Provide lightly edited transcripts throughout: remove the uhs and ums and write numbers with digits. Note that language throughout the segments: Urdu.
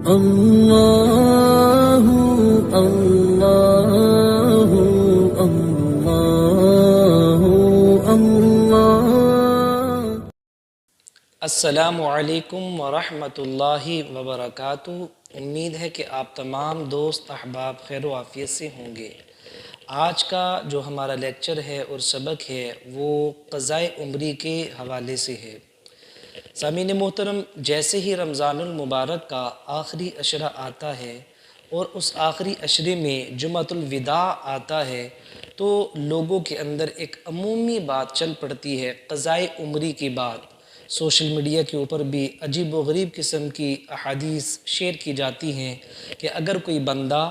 اللہ اللہ اللہ اللہ۔ السلام علیکم ورحمۃ اللہ وبرکاتہ۔ امید ہے کہ آپ تمام دوست احباب خیر و عافیت سے ہوں گے۔ آج کا جو ہمارا لیکچر ہے اور سبق ہے وہ قضائے عمری کے حوالے سے ہے۔ سامعین محترم، جیسے ہی رمضان المبارک کا آخری عشرہ آتا ہے اور اس آخری عشرے میں جمعۃ الوداع آتا ہے تو لوگوں کے اندر ایک عمومی بات چل پڑتی ہے، قضائے عمری کی بات۔ سوشل میڈیا کے اوپر بھی عجیب و غریب قسم کی احادیث شیئر کی جاتی ہیں کہ اگر کوئی بندہ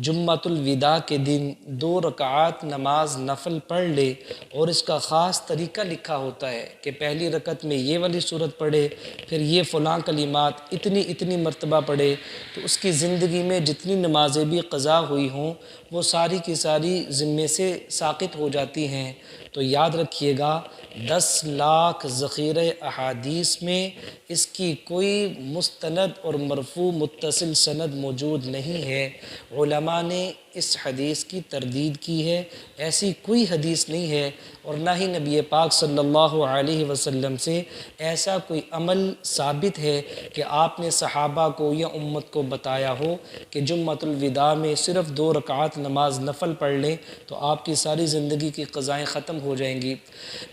جمعۃ الوداع کے دن 2 رکعات نماز نفل پڑھ لے، اور اس کا خاص طریقہ لکھا ہوتا ہے کہ پہلی رکعت میں یہ والی صورت پڑھے، پھر یہ فلاں کلمات اتنی مرتبہ پڑھے، تو اس کی زندگی میں جتنی نمازیں بھی قضا ہوئی ہوں وہ ساری کی ساری ذمے سے ساقط ہو جاتی ہیں۔ تو یاد رکھیے گا، 10 لاکھ ذخیرہ احادیث میں اس کی کوئی مستند اور مرفوع متصل سند موجود نہیں ہے۔ علماء نے اس حدیث کی تردید کی ہے، ایسی کوئی حدیث نہیں ہے، اور نہ ہی نبی پاک صلی اللہ علیہ وسلم سے ایسا کوئی عمل ثابت ہے کہ آپ نے صحابہ کو یا امت کو بتایا ہو کہ جمعۃ الوداع میں صرف 2 رکعات نماز نفل پڑھ لیں تو آپ کی ساری زندگی کی قضائیں ختم ہو جائیں گی۔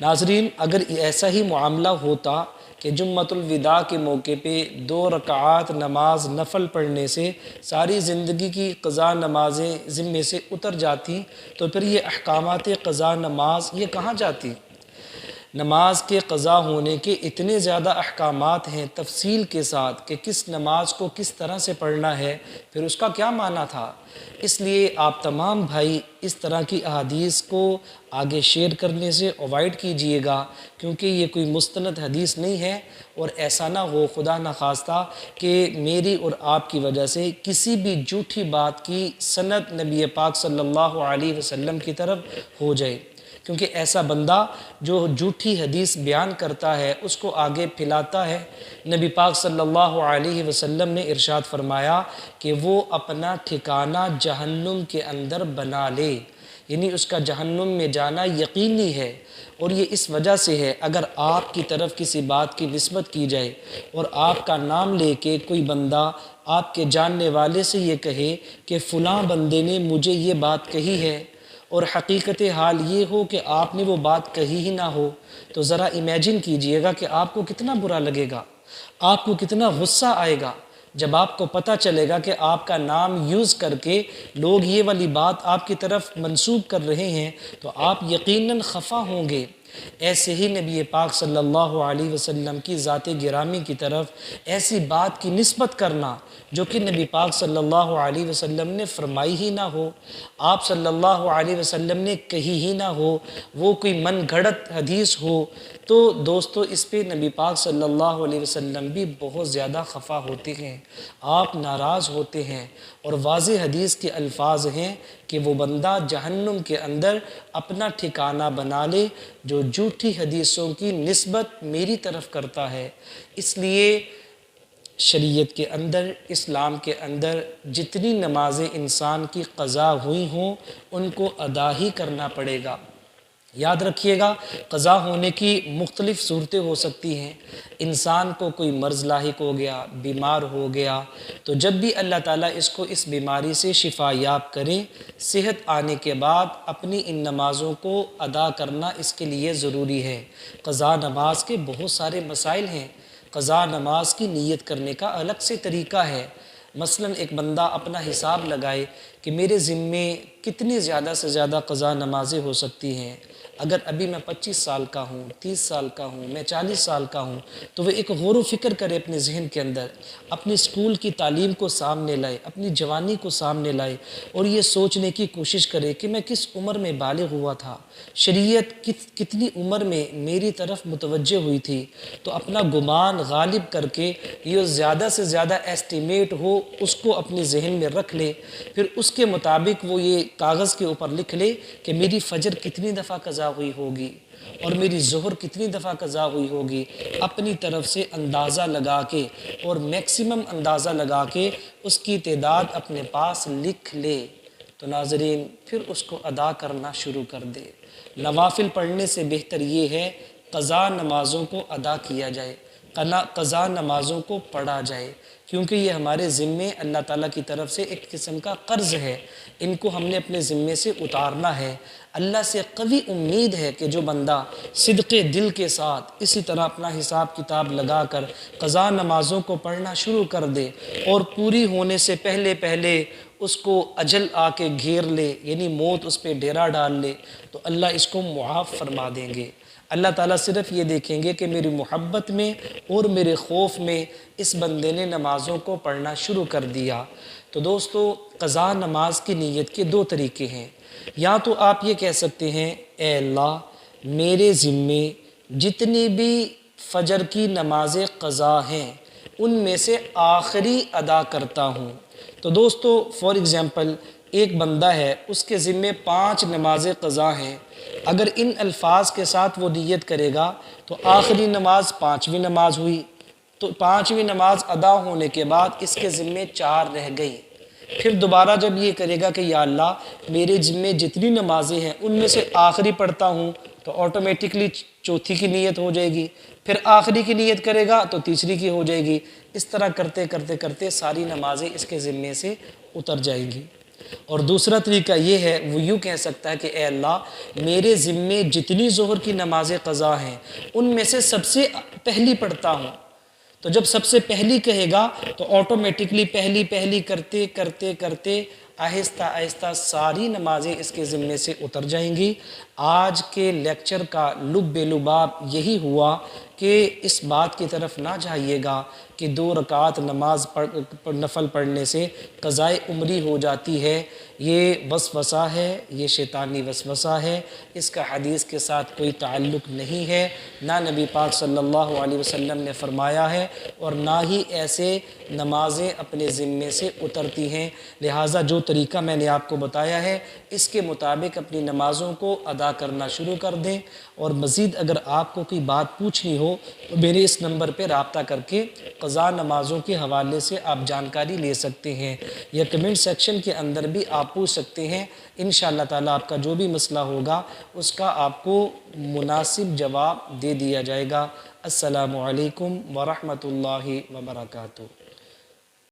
ناظرین، اگر ایسا ہی معاملہ ہوتا کہ جمعۃ الوداع کے موقع پہ 2 رکعات نماز نفل پڑھنے سے ساری زندگی کی قضا نمازیں ذمے سے اتر جاتی تو پھر یہ احکامات قضا نماز یہ کہاں جاتی؟ نماز کے قضا ہونے کے اتنے زیادہ احکامات ہیں تفصیل کے ساتھ کہ کس نماز کو کس طرح سے پڑھنا ہے، پھر اس کا کیا معنی تھا۔ اس لیے آپ تمام بھائی اس طرح کی احادیث کو آگے شیئر کرنے سے اوائڈ کیجئے گا، کیونکہ یہ کوئی مستند حدیث نہیں ہے، اور ایسا نہ ہو خدا نخواستہ کہ میری اور آپ کی وجہ سے کسی بھی جھوٹی بات کی سند نبی پاک صلی اللہ علیہ وسلم کی طرف ہو جائے، کیونکہ ایسا بندہ جو جھوٹی حدیث بیان کرتا ہے اس کو آگے پھیلاتا ہے۔ نبی پاک صلی اللہ علیہ وسلم نے ارشاد فرمایا کہ وہ اپنا ٹھکانہ جہنم کے اندر بنا لے، یعنی اس کا جہنم میں جانا یقینی ہے۔ اور یہ اس وجہ سے ہے، اگر آپ کی طرف کسی بات کی نسبت کی جائے اور آپ کا نام لے کے کوئی بندہ آپ کے جاننے والے سے یہ کہے کہ فلاں بندے نے مجھے یہ بات کہی ہے، اور حقیقت حال یہ ہو کہ آپ نے وہ بات کہی ہی نہ ہو، تو ذرا امیجن کیجئے گا کہ آپ کو کتنا برا لگے گا، آپ کو کتنا غصہ آئے گا جب آپ کو پتہ چلے گا کہ آپ کا نام یوز کر کے لوگ یہ والی بات آپ کی طرف منسوب کر رہے ہیں، تو آپ یقیناً خفا ہوں گے۔ ایسے ہی نبی پاک صلی اللہ علیہ وسلم کی ذات گرامی کی طرف ایسی بات کی نسبت کرنا جو کہ نبی پاک صلی اللہ علیہ وسلم نے فرمائی ہی نہ ہو، آپ صلی اللہ علیہ وسلم نے کہی ہی نہ ہو، وہ کوئی من گھڑت حدیث ہو، تو دوستو اس پہ نبی پاک صلی اللہ علیہ وسلم بھی بہت زیادہ خفا ہوتے ہیں، آپ ناراض ہوتے ہیں، اور واضح حدیث کے الفاظ ہیں کہ وہ بندہ جہنم کے اندر اپنا ٹھکانہ بنا لے جو جھوٹی حدیثوں کی نسبت میری طرف کرتا ہے۔ اس لیے شریعت کے اندر، اسلام کے اندر جتنی نمازیں انسان کی قضا ہوئی ہوں ان کو ادا ہی کرنا پڑے گا۔ یاد رکھیے گا، قضا ہونے کی مختلف صورتیں ہو سکتی ہیں۔ انسان کو کوئی مرض لاحق ہو گیا، بیمار ہو گیا، تو جب بھی اللہ تعالیٰ اس کو اس بیماری سے شفا یاب کرے، صحت آنے کے بعد اپنی ان نمازوں کو ادا کرنا اس کے لیے ضروری ہے۔ قضا نماز کے بہت سارے مسائل ہیں۔ قضا نماز کی نیت کرنے کا الگ سے طریقہ ہے۔ مثلا ایک بندہ اپنا حساب لگائے کہ میرے ذمے کتنی زیادہ سے زیادہ قضا نمازیں ہو سکتی ہیں۔ اگر ابھی میں 25 سال کا ہوں، 30 سال کا ہوں، میں 40 سال کا ہوں، تو وہ ایک غور و فکر کرے اپنے ذہن کے اندر، اپنی اسکول کی تعلیم کو سامنے لائے، اپنی جوانی کو سامنے لائے، اور یہ سوچنے کی کوشش کرے کہ میں کس عمر میں بالغ ہوا تھا، شریعت کتنی عمر میں میری طرف متوجہ ہوئی تھی، تو اپنا گمان غالب کر کے یہ زیادہ سے زیادہ ایسٹیمیٹ ہو اس کو اپنے ذہن میں رکھ لے، پھر اس کے مطابق وہ یہ کاغذ کے اوپر لکھ لے کہ میری فجر کتنی دفعہ قضا ہوئی ہوگی اور میری ظہر کتنی دفعہ قضا ہوئی ہوگی، اپنی طرف سے اندازہ لگا کے اور میکسیمم اندازہ لگا کے اس کی تعداد اپنے پاس لکھ لے تو ناظرین پھر اس کو ادا کرنا شروع کر دے۔ نوافل پڑھنے سے بہتر یہ ہے قضا نمازوں کو ادا کیا جائے، قضا نمازوں کو پڑھا جائے، کیونکہ یہ ہمارے ذمے اللہ تعالیٰ کی طرف سے ایک قسم کا قرض ہے، ان کو ہم نے اپنے ذمے سے اتارنا ہے۔ اللہ سے قوی امید ہے کہ جو بندہ صدق دل کے ساتھ اسی طرح اپنا حساب کتاب لگا کر قضا نمازوں کو پڑھنا شروع کر دے اور پوری ہونے سے پہلے پہلے اس کو اجل آ کے گھیر لے، یعنی موت اس پہ ڈیرا ڈال لے، تو اللہ اس کو معاف فرما دیں گے۔ اللہ تعالیٰ صرف یہ دیکھیں گے کہ میری محبت میں اور میرے خوف میں اس بندے نے نمازوں کو پڑھنا شروع کر دیا۔ تو دوستو، قضا نماز کی نیت کے دو طریقے ہیں۔ یا تو آپ یہ کہہ سکتے ہیں اے اللہ میرے ذمے جتنی بھی فجر کی نماز قضا ہیں ان میں سے آخری ادا کرتا ہوں۔ تو دوستو فار ایگزامپل ایک بندہ ہے، اس کے ذمے 5 نماز قضا ہیں، اگر ان الفاظ کے ساتھ وہ نیت کرے گا تو آخری نماز 5ویں نماز ہوئی، تو 5ویں نماز ادا ہونے کے بعد اس کے ذمے 4 رہ گئی۔ پھر دوبارہ جب یہ کرے گا کہ یا اللہ میرے ذمے جتنی نمازیں ہیں ان میں سے آخری پڑھتا ہوں، تو آٹومیٹکلی چوتھی کی نیت ہو جائے گی، پھر آخری کی نیت کرے گا تو تیسری کی ہو جائے گی، اس طرح کرتے کرتے کرتے ساری نمازیں اس کے ذمے سے اتر جائیں گی۔ اور دوسرا طریقہ یہ ہے، وہ یوں کہہ سکتا ہے کہ اے اللہ میرے ذمے جتنی ظہر کی نماز قضا ہیں ان میں سے سب سے پہلی پڑھتا ہوں، تو جب سب سے پہلی کہے گا تو آٹومیٹکلی پہلی پہلی کرتے کرتے کرتے آہستہ آہستہ ساری نمازیں اس کے ذمے سے اتر جائیں گی۔ آج کے لیکچر کا لب لباب یہی ہوا کہ اس بات کی طرف نہ جائیے گا کہ 2 رکعت نماز نفل پڑھنے سے قضائے عمری ہو جاتی ہے، یہ وسوسہ ہے، یہ شیطانی وسوسہ ہے، اس کا حدیث کے ساتھ کوئی تعلق نہیں ہے، نہ نبی پاک صلی اللہ علیہ وسلم نے فرمایا ہے اور نہ ہی ایسے نمازیں اپنے ذمے سے اترتی ہیں۔ لہٰذا جو طریقہ میں نے آپ کو بتایا ہے اس کے مطابق اپنی نمازوں کو ادا کرنا شروع کر دیں، اور مزید اگر آپ کو کوئی بات پوچھنی ہو تو میرے اس نمبر پہ رابطہ کر کے قضا نمازوں کے حوالے سے آپ جانکاری لے سکتے ہیں، یا کمنٹ سیکشن کے اندر بھی آپ پوچھ سکتے ہیں۔ انشاءاللہ تعالیٰ آپ کا جو بھی مسئلہ ہوگا اس کا آپ کو مناسب جواب دے دیا جائے گا۔ السلام علیکم ورحمۃ اللہ وبرکاتہ۔